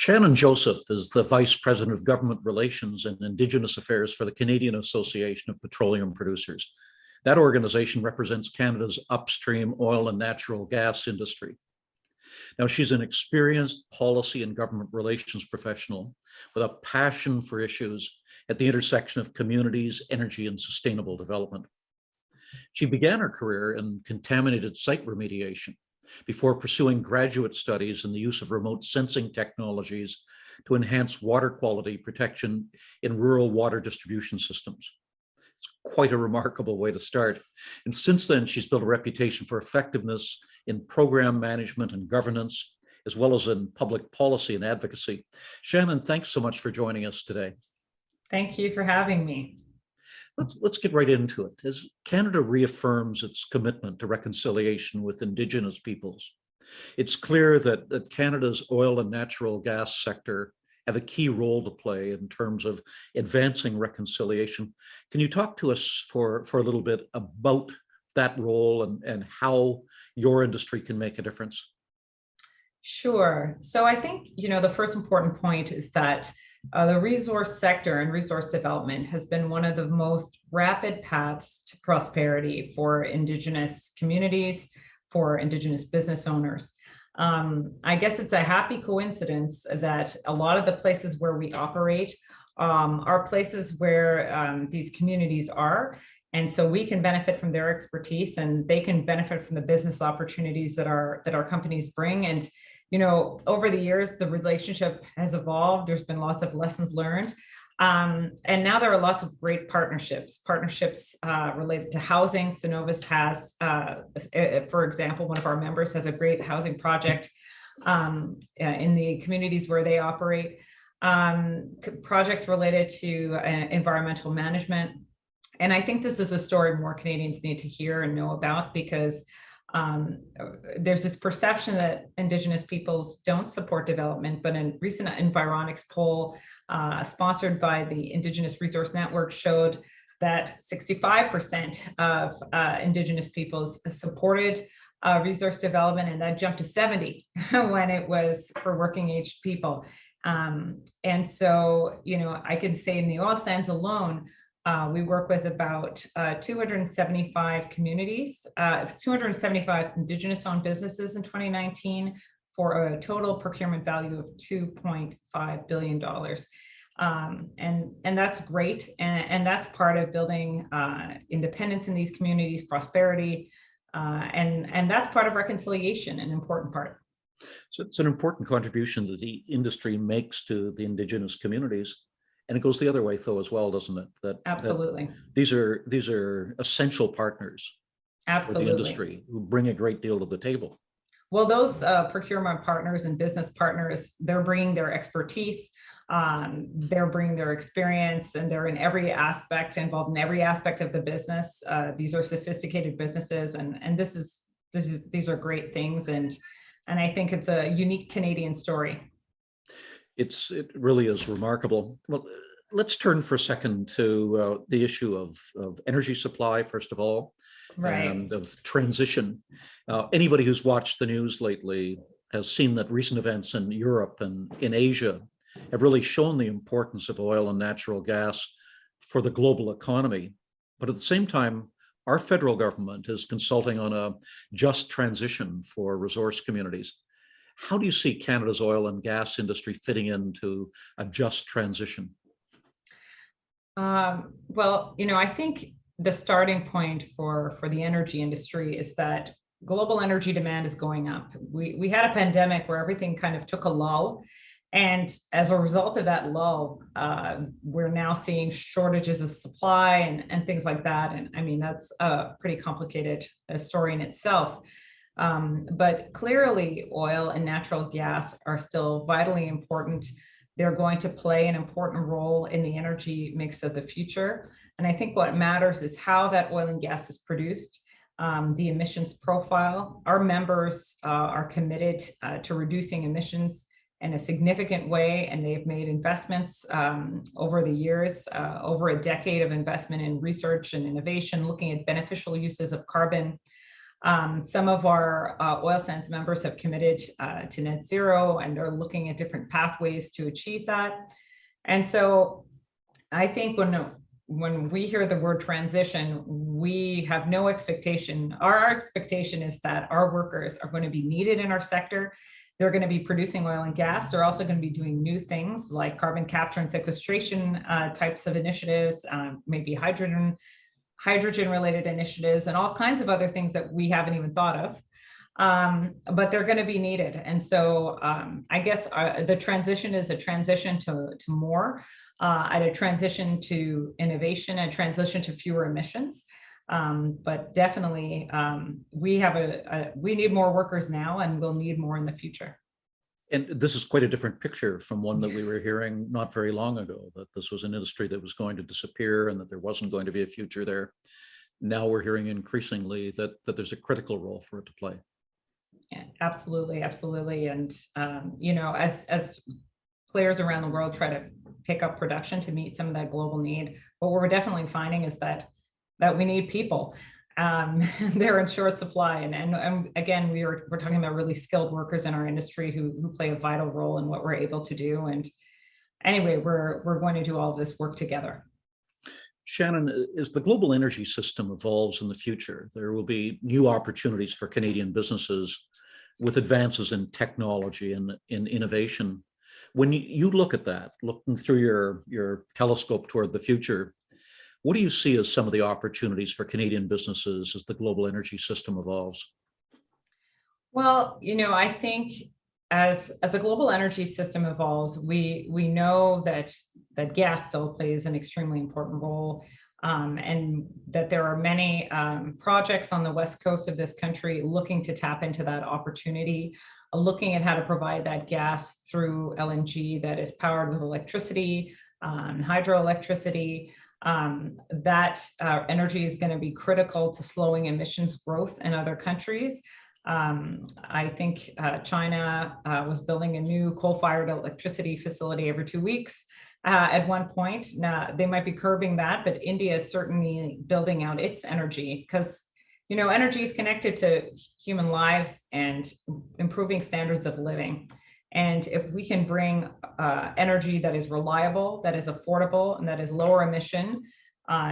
Shannon Joseph is the Vice President of Government Relations and Indigenous Affairs for the Canadian Association of Petroleum Producers. That organization represents Canada's upstream oil and natural gas industry. Now, she's an experienced policy and government relations professional with a passion for issues at the intersection of communities, energy, and sustainable development. She began her career in contaminated site remediation before pursuing graduate studies in the use of remote sensing technologies to enhance water quality protection in rural water distribution systems. It's quite a remarkable way to start. And since then, she's built a reputation for effectiveness in program management and governance, as well as in public policy and advocacy. Shannon, thanks so much for joining us today. Thank you for having me. Let's get right into it. As Canada reaffirms its commitment to reconciliation with Indigenous peoples, it's clear that Canada's oil and natural gas sector have a key role to play in terms of advancing reconciliation. Can you talk to us for a little bit about that role and how your industry can make a difference? Sure. So I think, the first important point is that the resource sector and resource development has been one of the most rapid paths to prosperity for Indigenous communities, for Indigenous business owners. I guess it's a happy coincidence that a lot of the places where we operate are places where these communities are. And so we can benefit from their expertise, and they can benefit from the business opportunities that our companies bring. And over the years, the relationship has evolved. There's been lots of lessons learned. And now there are lots of great partnerships related to housing. Cenovus has, for example, one of our members has a great housing project in the communities where they operate, projects related to environmental management. And I think this is a story more Canadians need to hear and know about, because there's this perception that Indigenous peoples don't support development, but a recent Environics poll sponsored by the Indigenous Resource Network showed that 65% of Indigenous peoples supported resource development, and that jumped to 70 when it was for working age people. And so, I can say in the oil sands alone, we work with about 275 communities, 275 Indigenous-owned businesses in 2019 for a total procurement value of $2.5 billion. And that's great. And that's part of building independence in these communities, prosperity, and that's part of reconciliation, an important part. So it's an important contribution that the industry makes to the Indigenous communities. And it goes the other way, though, as well, doesn't it? Absolutely. These are essential partners for the industry who bring a great deal to the table. Well, those procurement partners and business partners, they're bringing their expertise, they're bringing their experience, and they're involved in every aspect of the business. These are sophisticated businesses, and these are great things, and I think it's a unique Canadian story. It really is remarkable. Well, let's turn for a second to the issue of energy supply, first of all, right, and of transition. Anybody who's watched the news lately has seen that recent events in Europe and in Asia have really shown the importance of oil and natural gas for the global economy. But at the same time, our federal government is consulting on a just transition for resource communities. How do you see Canada's oil and gas industry fitting into a just transition? Well, I think the starting point for the energy industry is that global energy demand is going up. We had a pandemic where everything kind of took a lull. And as a result of that lull, we're now seeing shortages of supply and things like that. And I mean, that's a pretty complicated story in itself. But clearly, oil and natural gas are still vitally important. They're going to play an important role in the energy mix of the future. And I think what matters is how that oil and gas is produced, the emissions profile. Our members are committed to reducing emissions in a significant way, and they've made investments over the years, over a decade of investment in research and innovation, looking at beneficial uses of carbon. Some of our oil sands members have committed to net zero, and they're looking at different pathways to achieve that. And so I think when we hear the word transition, we have no expectation. Our expectation is that our workers are going to be needed in our sector. They're going to be producing oil and gas. They're also going to be doing new things like carbon capture and sequestration types of initiatives, maybe hydrogen related initiatives, and all kinds of other things that we haven't even thought of. But they're going to be needed. And so I guess the transition is a transition to more, and a transition to innovation, and transition to fewer emissions. But definitely we need more workers now, and we'll need more in the future. And this is quite a different picture from one that we were hearing not very long ago, that this was an industry that was going to disappear and that there wasn't going to be a future there. Now we're hearing increasingly that there's a critical role for it to play. Yeah, absolutely, absolutely. And you know, as players around the world try to pick up production to meet some of that global need, what we're definitely finding is that we need people. They're in short supply, and again, we're talking about really skilled workers in our industry who play a vital role in what we're able to do. And anyway, we're going to do all of this work together. Shannon, as the global energy system evolves in the future, there will be new opportunities for Canadian businesses with advances in technology and in innovation. When you look at that, looking through your telescope toward the future, what do you see as some of the opportunities for Canadian businesses as the global energy system evolves? Well, you know, I think as a global energy system evolves, we know that gas still plays an extremely important role, and that there are many projects on the west coast of this country looking to tap into that opportunity, looking at how to provide that gas through LNG that is powered with electricity, hydroelectricity. That energy is going to be critical to slowing emissions growth in other countries. I think China was building a new coal-fired electricity facility every 2 weeks at one point. Now they might be curbing that, but India is certainly building out its energy, because you know, energy is connected to human lives and improving standards of living. And if we can bring energy that is reliable, that is affordable, and that is lower emission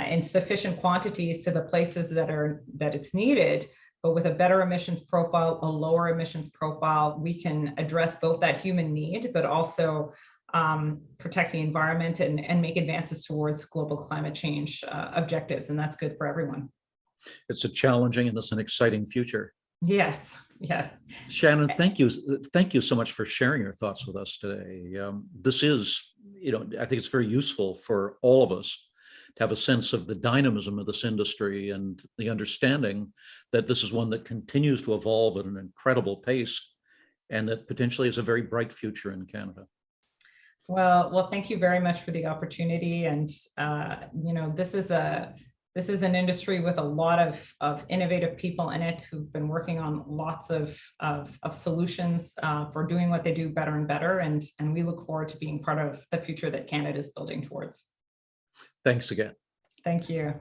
in sufficient quantities to the places that it's needed, but with a better emissions profile, a lower emissions profile, we can address both that human need, but also protect the environment and make advances towards global climate change objectives. And that's good for everyone. It's a challenging and it's an exciting future. Yes. Yes. Shannon, thank you. Thank you so much for sharing your thoughts with us today. This is, you know, I think it's very useful for all of us to have a sense of the dynamism of this industry and the understanding that this is one that continues to evolve at an incredible pace and that potentially has a very bright future in Canada. Well, thank you very much for the opportunity. And, you know, this is an industry with a lot of innovative people in it who've been working on lots of solutions for doing what they do better and better. And we look forward to being part of the future that Canada is building towards. Thanks again. Thank you.